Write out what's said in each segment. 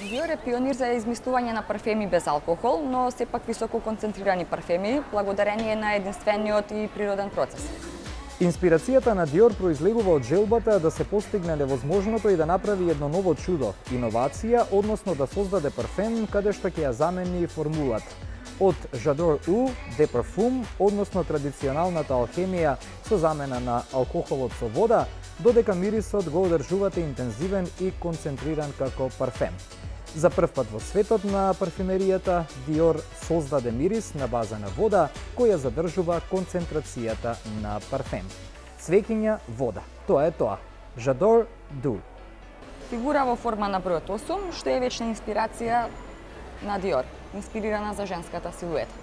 Dior е пионир за измислување на парфеми без алкохол, но сепак високо концентрирани парфеми, благодарение на единствениот и природен процес. Инспирацијата на Диор произлегува од желбата да се постигне невозможното и да направи едно ново чудо, иновација, односно да создаде парфем каде што ќе ја замени формулата. Од J'adore Eau de Parfum, односно традиционалната алхемија со замена на алкохолот со вода, додека мирисот го одржувате интензивен и концентриран како парфем. За прв пат во светот на парфюмеријата, Dior создаде мирис на база на вода, која задржува концентрацијата на парфем. Цвеќиња, вода. Тоа е тоа. J'adore Eau. Фигура во форма на бројот 8, што е вечна инспирација на Dior, инспирирана за женската силуета.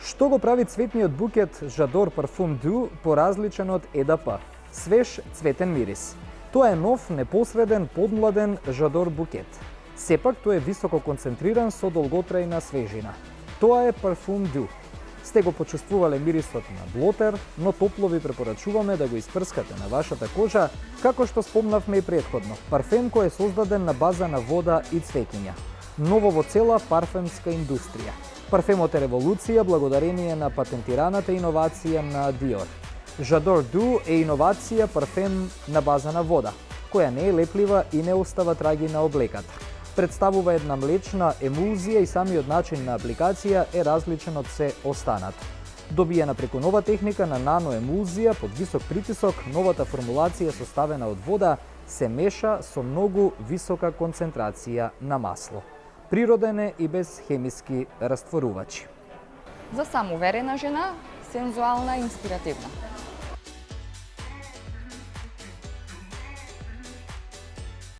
Што го прави цветниот букет J'adore Parfum D'Eau поразличен од EDP? Свеж цветен мирис. Тоа е нов, непосреден, подмладен J'adore букет. Сепак тој е високо концентриран со долготрајна свежина. Тоа е Parfum D'Eau. Сте го почувствувале мирисот на блотер, но топло ви препорачуваме да го испрскате на вашата кожа, како што спомнавме и претходно. Парфем кој е создаден на база на вода и цвеќиња. Ново во цела парфемска индустрија. Парфемот е револуција благодарение на патентираната иновација на Dior. J'adore Eau е иновација парфем на база на вода, која не е леплива и не остава траги на облеката. Представува една млечна емулзија и самиот начин на апликација е различен од се останато. Добиена преку нова техника на наноемулзија под висок притисок, новата формулација составена од вода се меша со многу висока концентрација на масло. Природен е и без хемиски растворувачи. За самоуверена жена, сензуална и инспиративна.